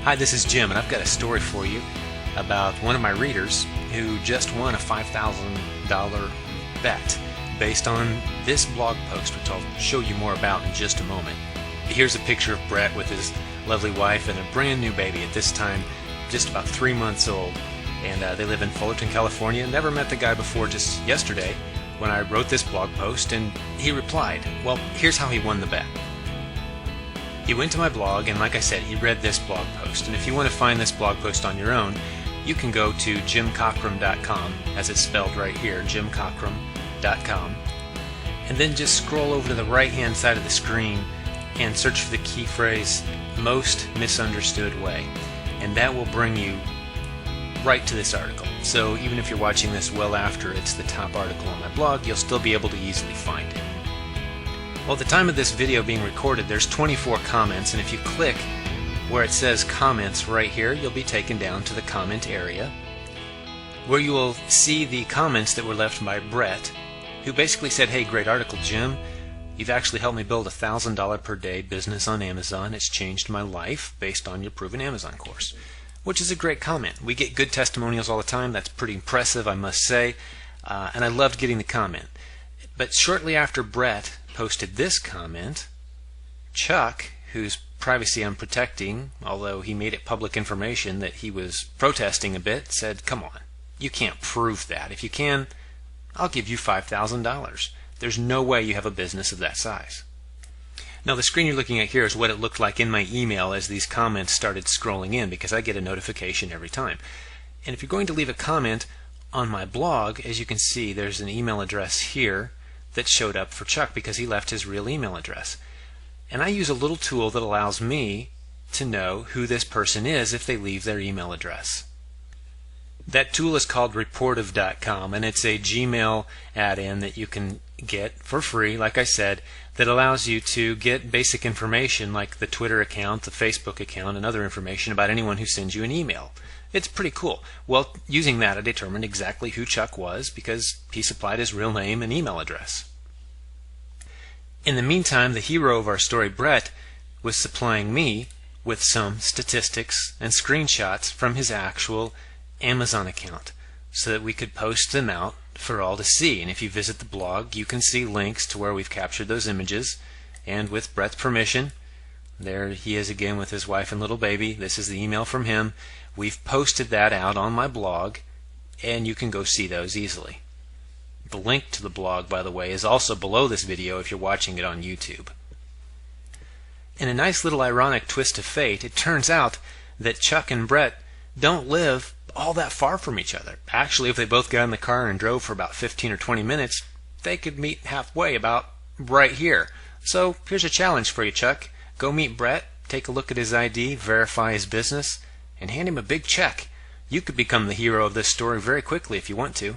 Hi, this is Jim, and I've got a story for you about one of my readers who just won a $5,000 bet based on this blog post, which I'll show you more about in just a moment. Here's a picture of Brett with his lovely wife and a brand new baby, at this time just about 3 months old, and they live in Fullerton, California. Never met the guy before, just yesterday when I wrote this blog post, and he replied. Well, here's how he won the bet. He went to my blog, and like I said, he read this blog post. And if you want to find this blog post on your own, you can go to jimcockrum.com, as it's spelled right here, jimcockrum.com, and then just scroll over to the right-hand side of the screen and search for the key phrase, most misunderstood way, and that will bring you right to this article. So even if you're watching this well after it's the top article on my blog, you'll still be able to easily find it. Well, at the time of this video being recorded, there's 24 comments, and if you click where it says comments right here, you'll be taken down to the comment area, where you will see the comments that were left by Brett, who basically said, hey, great article, Jim. You've actually helped me build a $1,000 per day business on Amazon. It's changed my life based on your proven Amazon course, which is a great comment. We get good testimonials all the time. That's pretty impressive, I must say, and I loved getting the comment. But shortly after Brett posted this comment, Chuck, whose privacy I'm protecting, although he made it public information that he was protesting a bit, said, come on, you can't prove that. If you can, I'll give you $5,000. There's no way you have a business of that size. Now the screen you're looking at here is what it looked like in my email as these comments started scrolling in, because I get a notification every time. And if you're going to leave a comment on my blog, as you can see, there's an email address here that showed up for Chuck because he left his real email address. And I use a little tool that allows me to know who this person is if they leave their email address. That tool is called Reportive.com, and it's a Gmail add-in that you can get for free, like I said, that allows you to get basic information like the Twitter account, the Facebook account, and other information about anyone who sends you an email. It's pretty cool. Well, using that, I determined exactly who Chuck was because he supplied his real name and email address. In the meantime, the hero of our story, Brett, was supplying me with some statistics and screenshots from his actual Amazon account so that we could post them out for all to see. And if you visit the blog, you can see links to where we've captured those images, and with Brett's permission, there he is again with his wife and little baby. This is the email from him. We've posted that out on my blog, and you can go see those easily. The link to the blog, by the way, is also below this video if you're watching it on YouTube. In a nice little ironic twist of fate, it turns out that Chuck and Brett don't live all that far from each other. Actually, if they both got in the car and drove for about 15 or 20 minutes, they could meet halfway about right here. So here's a challenge for you, Chuck. Go meet Brett, take a look at his ID, verify his business, and hand him a big check. You could become the hero of this story very quickly if you want to.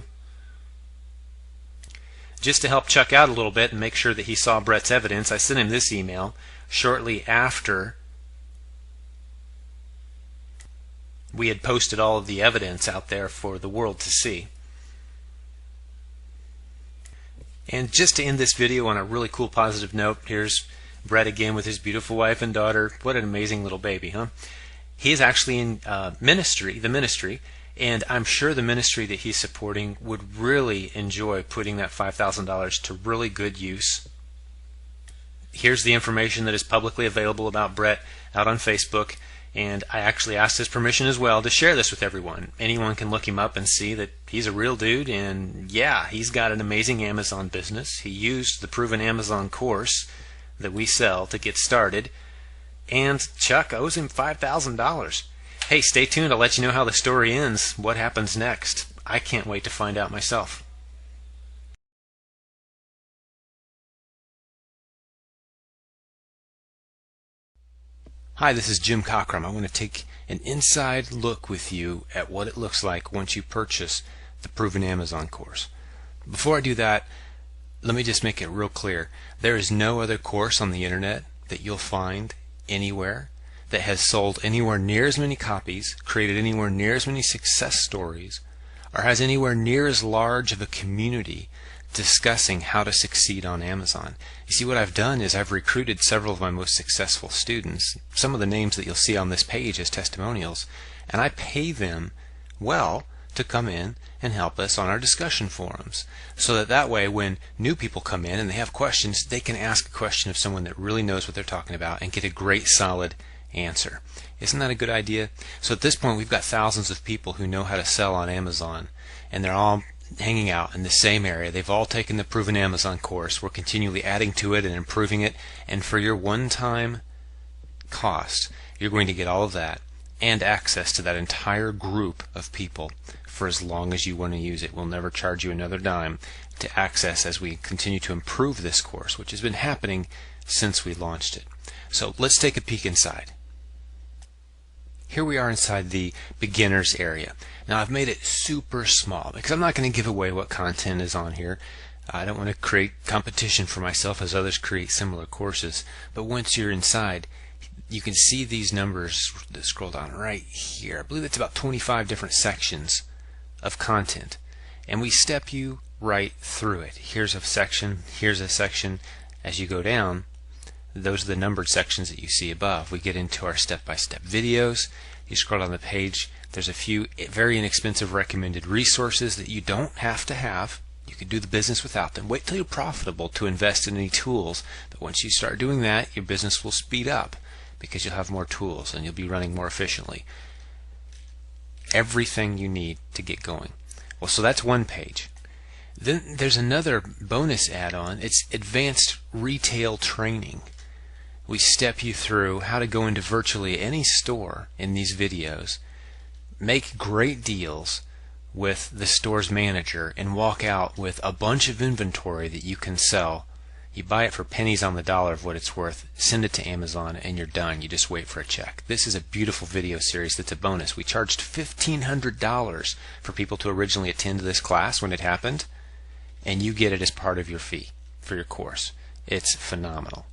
Just to help Chuck out a little bit and make sure that he saw Brett's evidence, I sent him this email shortly after we had posted all of the evidence out there for the world to see. And just to end this video on a really cool positive note, here's Brett again with his beautiful wife and daughter. What an amazing little baby, huh? He is actually in the ministry, and I'm sure the ministry that he's supporting would really enjoy putting that $5,000 to really good use. Here's the information that is publicly available about Brett out on Facebook, and I actually asked his permission as well to share this with everyone. Anyone can look him up and see that he's a real dude, and yeah, he's got an amazing Amazon business. He used the proven Amazon course that we sell to get started, and Chuck owes him $5,000. Hey, stay tuned. I'll let you know how the story ends, what happens next. I can't wait to find out myself. Hi, this is Jim Cockrum. I want to take an inside look with you at what it looks like once you purchase the Proven Amazon course. Before I do that, let me just make it real clear. There is no other course on the internet that you'll find anywhere that has sold anywhere near as many copies, created anywhere near as many success stories, or has anywhere near as large of a community discussing how to succeed on Amazon. You see, what I've done is I've recruited several of my most successful students, some of the names that you'll see on this page as testimonials, and I pay them well to come in and help us on our discussion forums, so that way when new people come in and they have questions, they can ask a question of someone that really knows what they're talking about and get a great solid answer. Isn't that a good idea? So at this point we've got thousands of people who know how to sell on Amazon, and they're all hanging out in the same area. They've all taken the Proven Amazon course. We're continually adding to it and improving it, and for your one-time cost you're going to get all of that and access to that entire group of people for as long as you want to use it. We'll never charge you another dime to access as we continue to improve this course, which has been happening since we launched it. So let's take a peek inside. Here we are inside the beginners area. Now I've made it super small because I'm not going to give away what content is on here. I don't want to create competition for myself as others create similar courses. But once you're inside, you can see these numbers that scroll down right here. I believe it's about 25 different sections of content, and we step you right through it. Here's a section, here's a section. As you go down, those are the numbered sections that you see above. We get into our step-by-step videos. You scroll down the page, there's a few very inexpensive recommended resources that you don't have to have. You can do the business without them. Wait till you're profitable to invest in any tools, but once you start doing that, your business will speed up because you'll have more tools and you'll be running more efficiently. Everything you need to get going. Well, so that's one page. Then there's another bonus add-on. It's advanced retail training. We step you through how to go into virtually any store in these videos, make great deals with the store's manager, and walk out with a bunch of inventory that you can sell. You buy it for pennies on the dollar of what it's worth, send it to Amazon, and you're done. You just wait for a check. This is a beautiful video series that's a bonus. We charged $1,500 for people to originally attend this class when it happened, and you get it as part of your fee for your course. It's phenomenal.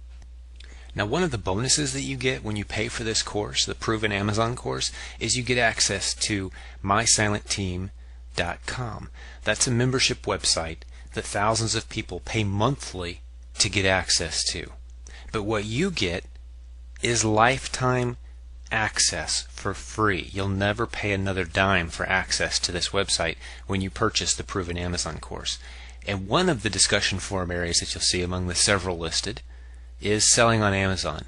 Now, one of the bonuses that you get when you pay for this course, the Proven Amazon course, is you get access to mysilentteam.com. That's a membership website that thousands of people pay monthly to get access to. But what you get is lifetime access for free. You'll never pay another dime for access to this website when you purchase the Proven Amazon course. And one of the discussion forum areas that you'll see among the several listed is selling on Amazon.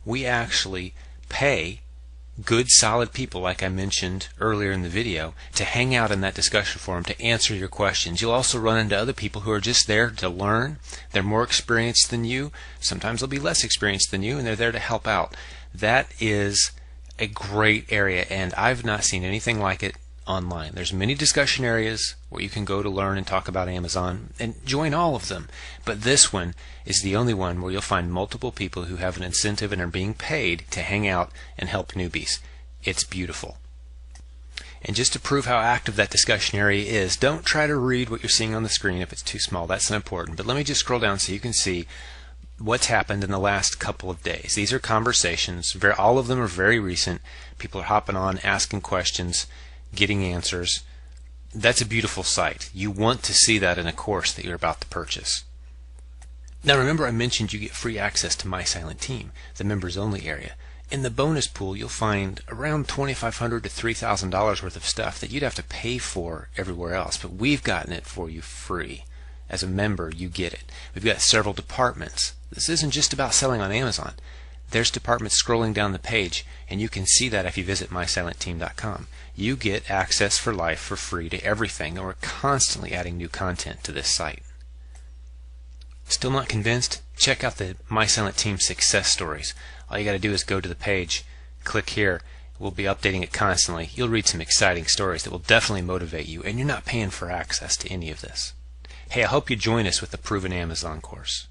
We actually pay good solid people, like I mentioned earlier in the video, to hang out in that discussion forum to answer your questions. You'll also run into other people who are just there to learn. They're more experienced than you. Sometimes they'll be less experienced than you, and they're there to help out. That is a great area, and I've not seen anything like it online. There's many discussion areas where you can go to learn and talk about Amazon, and join all of them. But this one is the only one where you'll find multiple people who have an incentive and are being paid to hang out and help newbies. It's beautiful. And just to prove how active that discussion area is, don't try to read what you're seeing on the screen if it's too small. That's not important. But let me just scroll down so you can see what's happened in the last couple of days. These are conversations. All of them are very recent. People are hopping on, asking questions, getting answers. That's a beautiful sight. You want to see that in a course that you're about to purchase. Now remember, I mentioned you get free access to My Silent Team, the members only area. In the bonus pool you'll find around $2,500 to $3,000 worth of stuff that you'd have to pay for everywhere else, but we've gotten it for you free. As a member you get it. We've got several departments. This isn't just about selling on Amazon. There's departments scrolling down the page, and you can see that if you visit mysilentteam.com. You get access for life for free to everything, and we're constantly adding new content to this site. Still not convinced? Check out the My Silent Team success stories. All you got to do is go to the page, click here. We'll be updating it constantly. You'll read some exciting stories that will definitely motivate you, and you're not paying for access to any of this. Hey, I hope you join us with the Proven Amazon course.